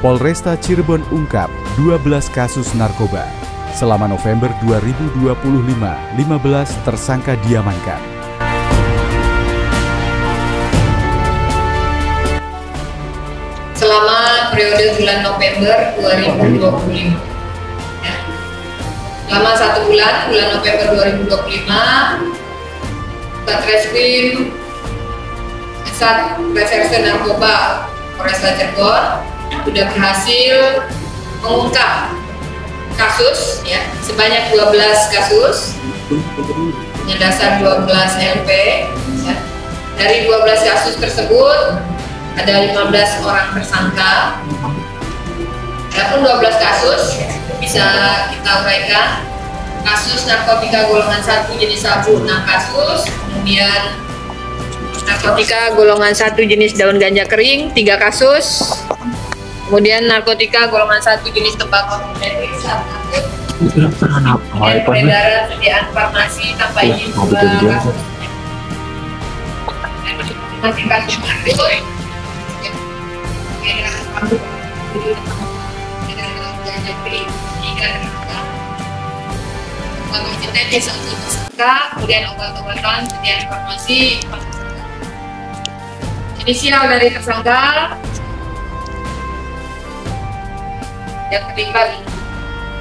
Polresta Cirebon ungkap 12 kasus narkoba. Selama November 2025, 15 tersangka diamankan. Selama periode bulan November 2025, selama 1 bulan November 2025, Satreskrim Reserse Narkoba Polresta Cirebon sudah berhasil mengungkap kasus sebanyak 12 kasus dengan dasar 12 LP. Dari 12 kasus tersebut ada 15 orang tersangka. Adapun 12 kasus bisa kita uraikan. Kasus narkotika golongan 1 jenis sabu 6 kasus, kemudian narkotika golongan 1 jenis daun ganja kering 3 kasus, kemudian narkotika golongan 1 jenis tembakau sintetis 1 kasus, dan peredaran sediaan farmasi tanpa izin 2 kasus. Masih kasus ganja kering 3 obat sintetis 1 tersangka, kemudian obat-obatan sediaan farmasi 4 tersangka. Inisial dari tersangka yang terlibat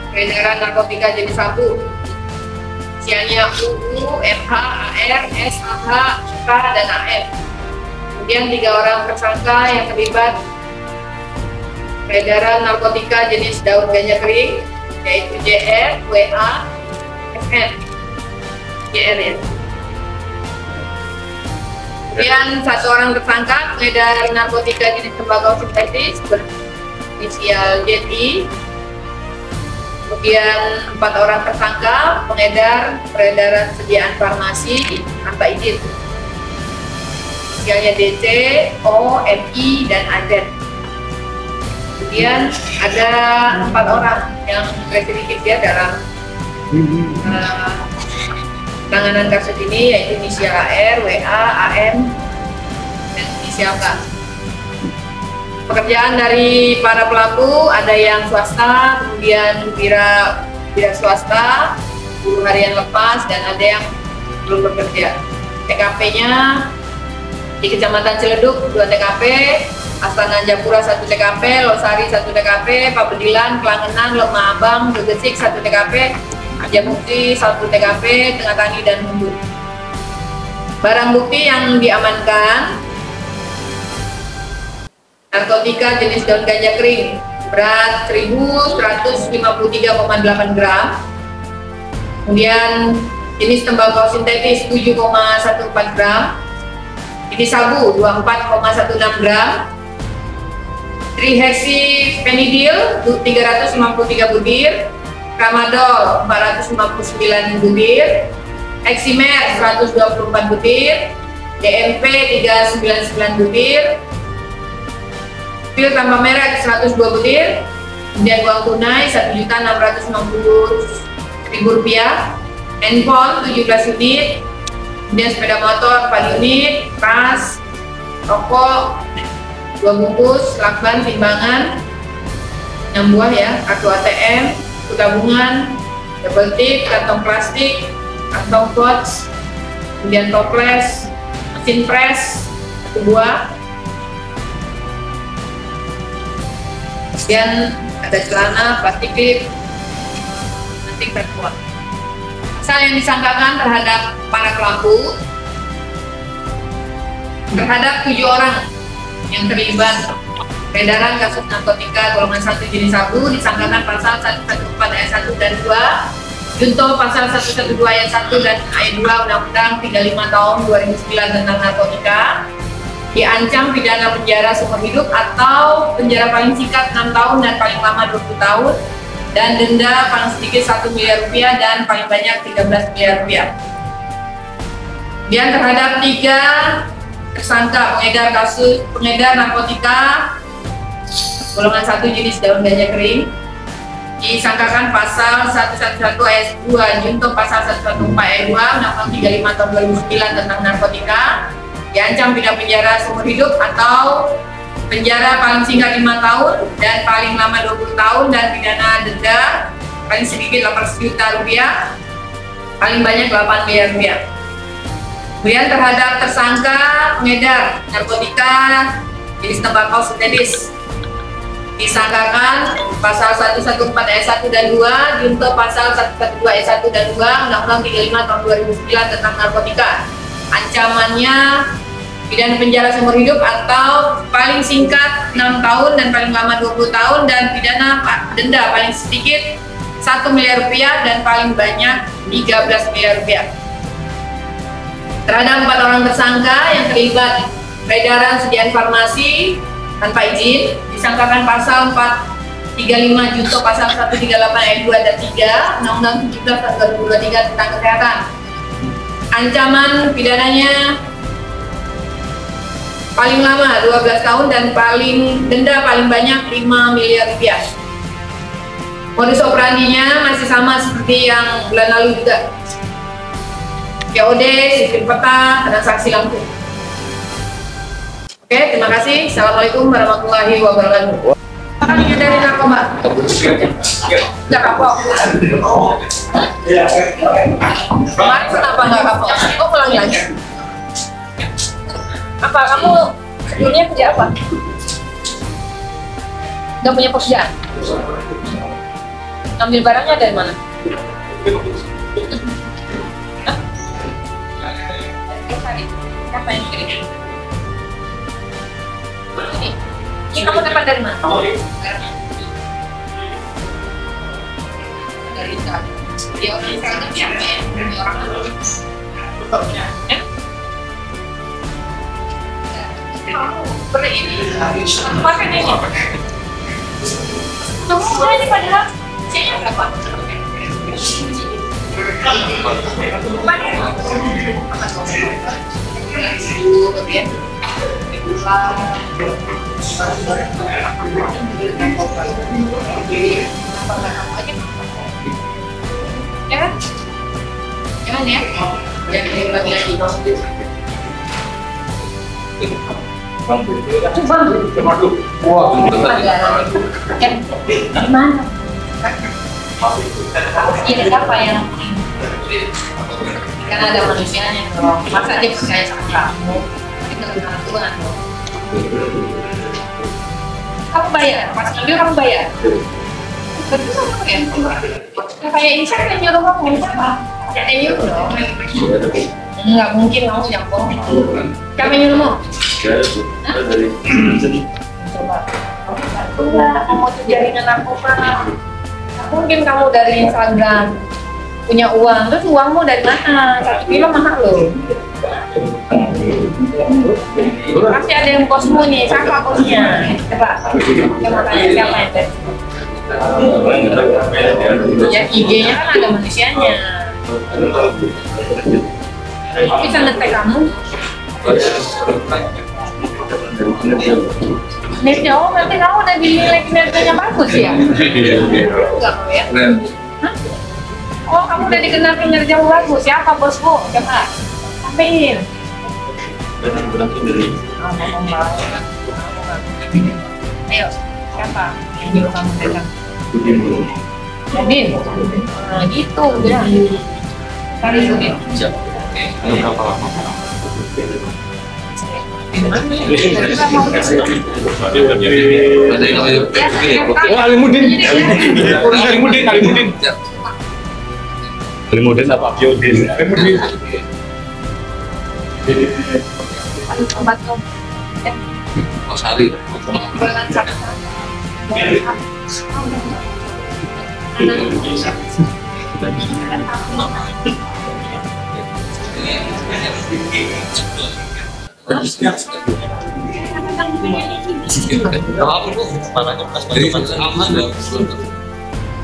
peredaran narkotika jenis sabu, inisialnya UU, MH, AR, S, AH, K, dan AM. Kemudian 3 orang tersangka yang terlibat peredaran narkotika jenis daun ganja kering, yaitu JR, WA, FN, JR ya. Kemudian 1 orang tersangka pengedar narkotika jenis tembakau sintetis berinisial JI. Kemudian 4 orang tersangka pengedar peredaran sediaan farmasi tanpa izin, inisialnya DC, O, MI, dan AZ. Kemudian ada 4 orang yang residivis dalam penanganan kasus ini, yaitu inisial AR, WA, AM, dan inisial K. Pekerjaan dari para pelaku ada yang swasta, kemudian wira swasta, buruh harian lepas, dan ada yang belum bekerja. TKP-nya di Kecamatan Ciledug 2 TKP, Astana Japura 1 TKP, Losari 1 TKP, Pabedilan, Kelangenan, Lemah Abang, Gegesik 1 TKP, Aja Bukti 1 TKP, Tengah Tani, dan Mundur. Barang bukti yang diamankan: narkotika jenis daun ganja kering berat 1.153,8 gram, kemudian jenis tembakau sintetis 7,14 gram, jenis sabu 24,16 gram, trihexyphenidyl 353 butir, tramadol 459 butir, eksimer 124 butir, DMP 399 butir, pil tanpa merek 102 butir, kemudian uang tunai Rp1.690.000, handphone 17 unit, kemudian sepeda motor 4 unit, tas, rokok 2 bungkus, lakban, timbangan 6 buah kartu ATM, buku tabungan, double tip, kantong plastik, kantong pouch, kemudian toples, mesin press 1 buah, kemudian ada celana, plastik clip, anting terkuat. Pasal yang disangkakan terhadap para pelaku, terhadap 7 orang yang terlibat peredaran kasus narkotika golongan 1 jenis sabu disangkakan pasal 114 ayat 1 dan 2, junto pasal 112 ayat 1 dan ayat 2 Undang-Undang 35 tahun 2009 tentang narkotika, diancam pidana penjara seumur hidup atau penjara paling singkat 6 tahun dan paling lama 20 tahun, dan denda paling sedikit Rp1 miliar dan paling banyak Rp13 miliar. Dan terhadap 3 tersangka pengedar narkotika golongan 1 jenis daun ganja kering disangkakan pasal 111 ayat 2 junto pasal 114 ayat 2 Undang-Undang 35 tahun 2009 tentang narkotika, diancam pidana penjara seumur hidup atau penjara paling singkat 5 tahun dan paling lama 20 tahun dan pidana denda paling sedikit 800 juta rupiah, paling banyak 8 miliar rupiah. Kemudian terhadap tersangka pengedar narkotika jenis tembakau sintetis disangkakan pasal 114 ayat 1 dan 2 junto pasal 112 ayat 1 dan 2 Undang-Undang 35 tahun 2009 tentang narkotika. Ancamannya pidana penjara seumur hidup atau paling singkat 6 tahun dan paling lama 20 tahun dan pidana denda paling sedikit 1 miliar rupiah dan paling banyak 13 miliar rupiah. Terhadap 4 orang tersangka yang terlibat peredaran sediaan farmasi tanpa izin disangkakan pasal 435 junto pasal 138 ayat 2 dan 3 Undang-Undang 17 tahun 2023 tentang kesehatan. Ancaman pidananya paling lama 12 tahun dan paling denda paling banyak 5 miliar rupiah. Modus operandinya masih sama seperti yang bulan lalu juga. COD, sistem peta, transaksi langsung. Oke, terima kasih. Assalamualaikum warahmatullahi wabarakatuh. Kalian dari narkoba? Nggak kapok. Kemarin kenapa nggak kapok? Oh, pulang lagi. Apa kamu sebelumnya kerja apa? Nggak punya pekerjaan? Ambil barangnya dari mana? Siapa yang kirim? Ini kamu dapat dari mana? Dari sana. Dia orang sana siapa ya? Orang ya? Kamu beli ini? Pakai ini? Kamu mulai ini padahal C-nya berapa? Ya, jangan ya, jangan dibagi lagi. Gimana? Ini siapa yang kan ada manusianya dong, masa dia percaya sama kamu? Kita dengan Tuhan dong. Kamu bayar, pas ngambil kamu bayar. Betul kamu ya? Nah, kayak ini siapa yang nyuruh kamu? Siapa? Ya nyuruh dong. Nggak mungkin kamu yang bohong. Siapa yang nyuruhmu? Coba. Kamu tuh jaringan narkoba. Mungkin kamu dari Instagram punya uang, terus uangmu dari mana? 1 kilo mahal loh. Pasti ada yang bosmu nih, siapa bosnya? Coba, coba tanya siapa yang tes. Ya IG-nya kan ada manusianya. Bisa ngetek kamu. Netnya, oh nanti kamu udah dinilai kinerjanya bagus ya? Enggak mau ya? Hah? Oh kamu udah dikenal kinerjamu bagus, siapa bosmu? Coba, sampaikan. Ayo, siapa yang nyuruh kamu datang? Udin? Nah gitu, udah. Cari Udin. Siap. Berapa lama? Alimudin apa Biodin? Alimudin. Obat kamu. Sari.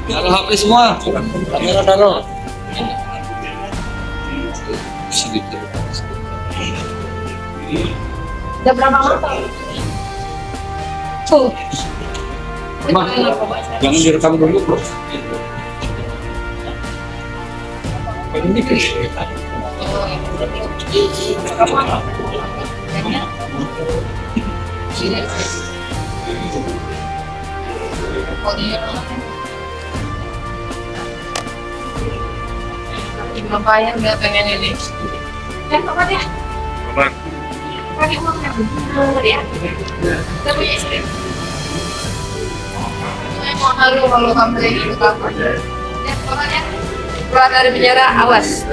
Taruh HP semua, kamera taruh. Udah berapa mata? Tuh. Ma, jangan direkam dulu, bro. Ini Kamu apa? Bapak yang nggak pengen ini. Apa deh? Pakai uang yang benar ya. Kita punya istri. Saya mau malu kalau kamu kayak gitu apa? Ya, pokoknya keluar dari penjara, awas.